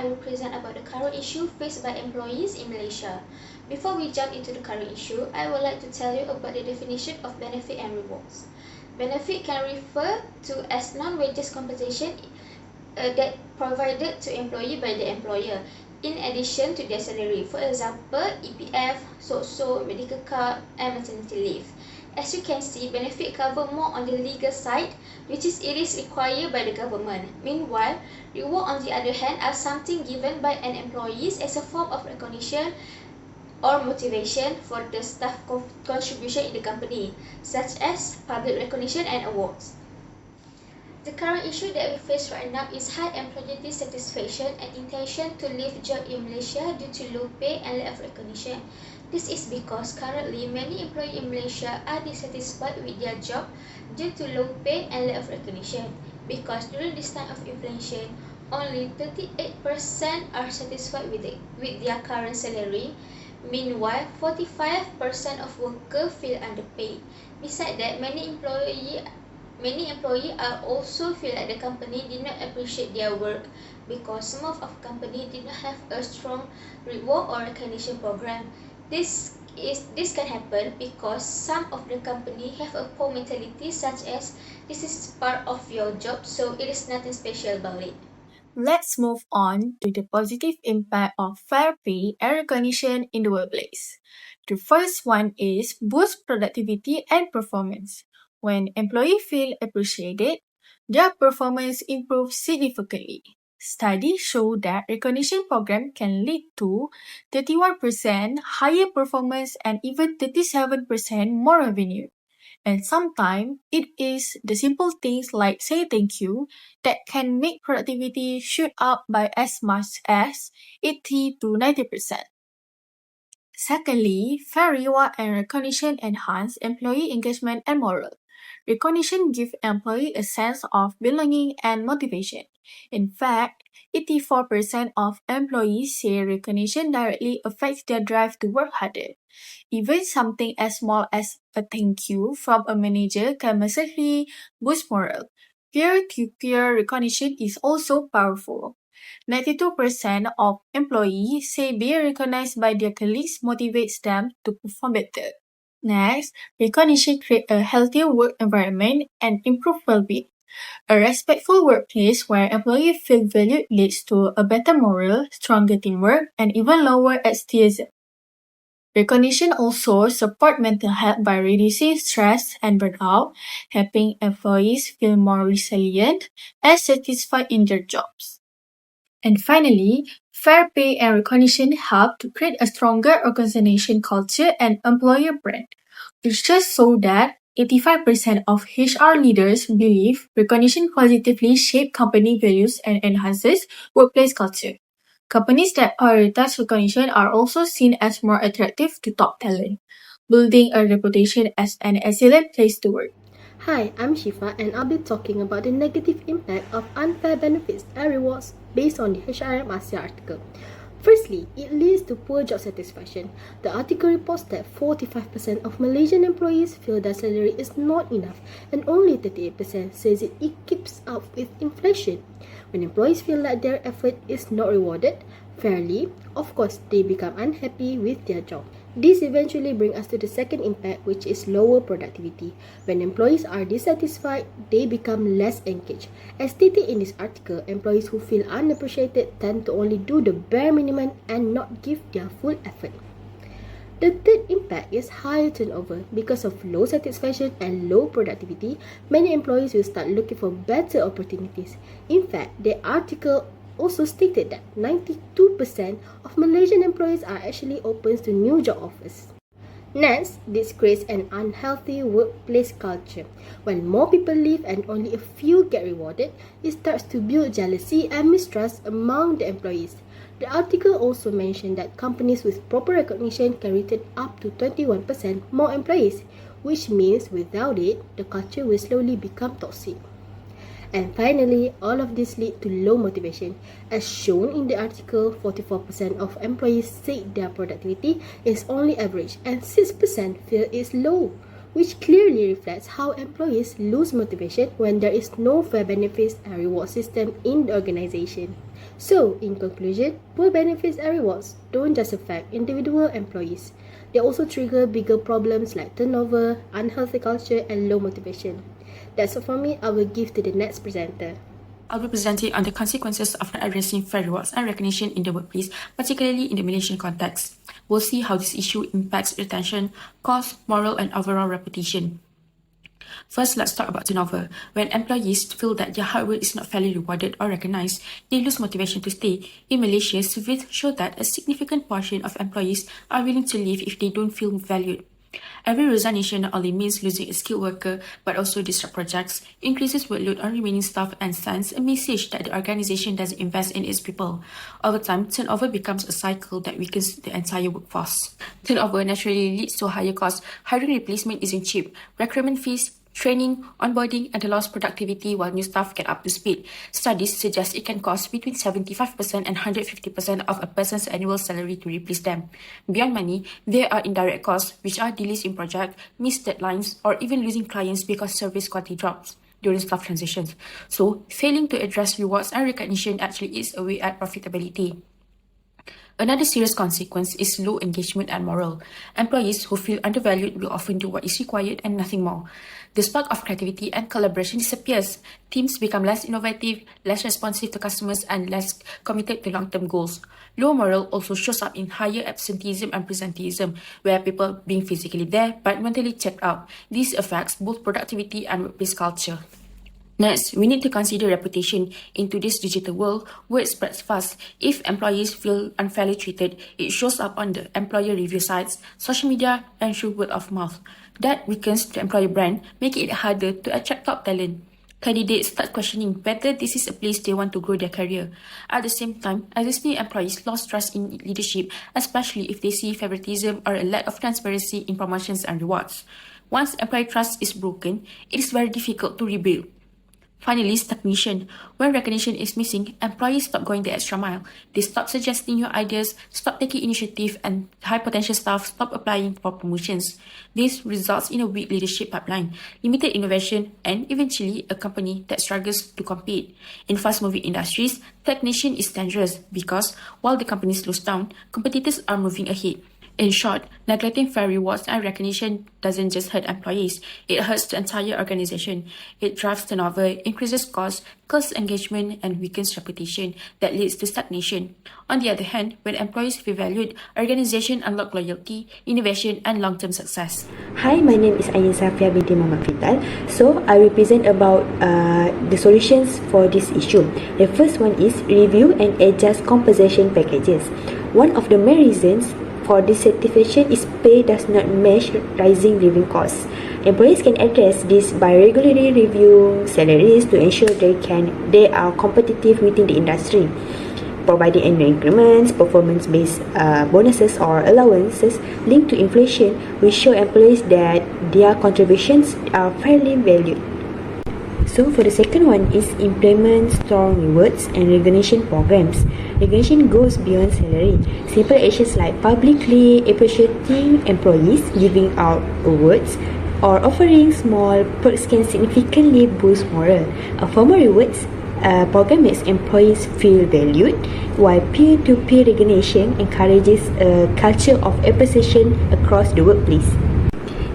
will present about the current issue faced by employees in Malaysia. Before we jump into the current issue, I would like to tell you about the definition of benefit and rewards. Benefit can refer to as non-wages compensation that provided to employee by the employer in addition to their salary. For example, EPF, SOSO, medical card, and maternity leave. As you can see, benefit cover more on the legal side, which is it is required by the government. Meanwhile, reward on the other hand are something given by an employee as a form of recognition or motivation for the staff contribution in the company, such as public recognition and awards. The current issue that we face right now is high employee dissatisfaction and intention to leave job in Malaysia due to low pay and lack of recognition. This is because currently many employees in Malaysia are dissatisfied with their job due to low pay and lack of recognition. Because during this time of inflation, only 38% are satisfied with their current salary. Meanwhile, 45% of workers feel underpaid. Besides that, many employees are also feel like the company did not appreciate their work because some of company did not have a strong reward or recognition program. This can happen because some of the company have a poor mentality, such as this is part of your job, so it is nothing special about it. Let's move on to the positive impact of fair pay and recognition in the workplace. The first one is boost productivity and performance. When employees feel appreciated, their performance improves significantly. Studies show that recognition program can lead to 31% higher performance and even 37% more revenue. And sometimes it is the simple things like say thank you that can make productivity shoot up by as much as 80 to 90%. Secondly, fair reward and recognition enhance employee engagement and morale. Recognition gives employees a sense of belonging and motivation. In fact, 84% of employees say recognition directly affects their drive to work harder. Even something as small as a thank you from a manager can massively boost morale. Peer-to-peer recognition is also powerful. 92% of employees say being recognized by their colleagues motivates them to perform better. Next, recognition creates a healthier work environment and improves well-being. A respectful workplace where employees feel valued leads to a better morale, stronger teamwork, and even lower absenteeism. Recognition also supports mental health by reducing stress and burnout, helping employees feel more resilient and satisfied in their jobs. And finally, fair pay and recognition help to create a stronger organization culture and employer brand. Research show that 85% of HR leaders believe recognition positively shapes company values and enhances workplace culture. Companies that prioritize recognition are also seen as more attractive to top talent, building a reputation as an excellent place to work. Hi, I'm Syifa and I'll be talking about the negative impact of unfair benefits and rewards based on the HRM433 article. Firstly, it leads to poor job satisfaction. The article reports that 45% of Malaysian employees feel their salary is not enough and only 38% says it keeps up with inflation. When employees feel like their effort is not rewarded fairly, of course, they become unhappy with their job. This eventually brings us to the second impact, which is lower productivity. When employees are dissatisfied, they become less engaged. As stated in this article, employees who feel unappreciated tend to only do the bare minimum and not give their full effort. The third impact is higher turnover. Because of low satisfaction and low productivity, many employees will start looking for better opportunities. In fact, the article also stated that 92% of Malaysian employees are actually open to new job offers. Next, this creates an unhealthy workplace culture. When more people leave and only a few get rewarded, it starts to build jealousy and mistrust among the employees. The article also mentioned that companies with proper recognition can retain up to 21% more employees, which means without it, the culture will slowly become toxic. And finally, all of this lead to low motivation. As shown in the article, 44% of employees say their productivity is only average and 6% feel it's low, which clearly reflects how employees lose motivation when there is no fair benefits and reward system in the organization. So, in conclusion, poor benefits and rewards don't just affect individual employees. They also trigger bigger problems like turnover, unhealthy culture, and low motivation. That's all from me. I will give to the next presenter. I'll be presenting on the consequences of not addressing fair rewards and recognition in the workplace, particularly in the Malaysian context. We'll see how this issue impacts retention, cost, moral, and overall reputation. First, let's talk about turnover. When employees feel that their hard work is not fairly rewarded or recognized, they lose motivation to stay. In Malaysia, surveys show that a significant portion of employees are willing to leave if they don't feel valued. Every resignation not only means losing a skilled worker, but also disrupt projects, increases workload on remaining staff, and sends a message that the organisation doesn't invest in its people. Over time, turnover becomes a cycle that weakens the entire workforce. Turnover naturally leads to higher costs. Hiring replacement isn't cheap. Recruitment fees, training, onboarding, and the lost productivity while new staff get up to speed. Studies suggest it can cost between 75% and 150% of a person's annual salary to replace them. Beyond money, there are indirect costs, which are delays in project, missed deadlines, or even losing clients because service quality drops during staff transitions. So, failing to address rewards and recognition actually is a way at profitability. Another serious consequence is low engagement and morale. Employees who feel undervalued will often do what is required and nothing more. The spark of creativity and collaboration disappears. Teams become less innovative, less responsive to customers, and less committed to long-term goals. Low morale also shows up in higher absenteeism and presenteeism, where people being physically there but mentally checked out. This affects both productivity and workplace culture. Next, we need to consider reputation. In today's digital world, word spreads fast. If employees feel unfairly treated, it shows up on the employer review sites, social media, and through word of mouth. That weakens the employer brand, making it harder to attract top talent. Candidates start questioning whether this is a place they want to grow their career. At the same time, existing employees lost trust in leadership, especially if they see favoritism or a lack of transparency in promotions and rewards. Once employee trust is broken, it is very difficult to rebuild. Finally, stagnation. When recognition is missing, employees stop going the extra mile. They stop suggesting new ideas, stop taking initiative, and high potential staff stop applying for promotions. This results in a weak leadership pipeline, limited innovation, and eventually a company that struggles to compete. In fast-moving industries, stagnation is dangerous because while the company slows down, competitors are moving ahead. In short, neglecting fair rewards and recognition doesn't just hurt employees, it hurts the entire organization. It drives turnover, increases costs, kills engagement, and weakens reputation that leads to stagnation. On the other hand, when employees feel valued, organization unlock loyalty, innovation, and long-term success. Hi, my name is Syifa binti Muhammad Fital. So, I will present about the solutions for this issue. The first one is review and adjust compensation packages. One of the main reasons for dissatisfaction is pay does not match rising living costs. Employees can address this by regularly reviewing salaries to ensure they are competitive within the industry. Providing annual increments, performance-based bonuses or allowances linked to inflation will show employees that their contributions are fairly valued. So for the second one is implement strong rewards and recognition programs. Recognition goes beyond salary. Simple actions like publicly appreciating employees, giving out awards, or offering small perks can significantly boost morale. A formal rewards program makes employees feel valued, while peer-to-peer recognition encourages a culture of appreciation across the workplace.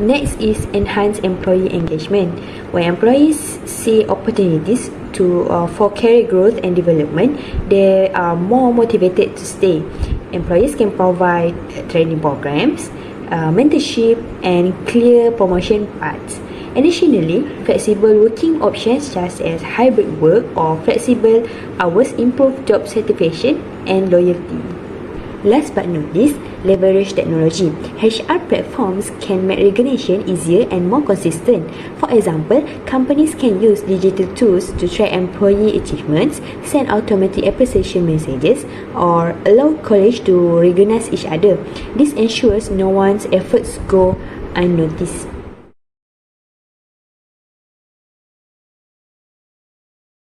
Next is enhance employee engagement. When employees see opportunities for career growth and development, they are more motivated to stay. Employees can provide training programs, mentorship, and clear promotion paths. Additionally, flexible working options such as hybrid work or flexible hours improve job satisfaction and loyalty. Last but not least, leverage technology. HR platforms can make recognition easier and more consistent. For example, companies can use digital tools to track employee achievements, send automatic appreciation messages, or allow colleagues to recognize each other. This ensures no one's efforts go unnoticed.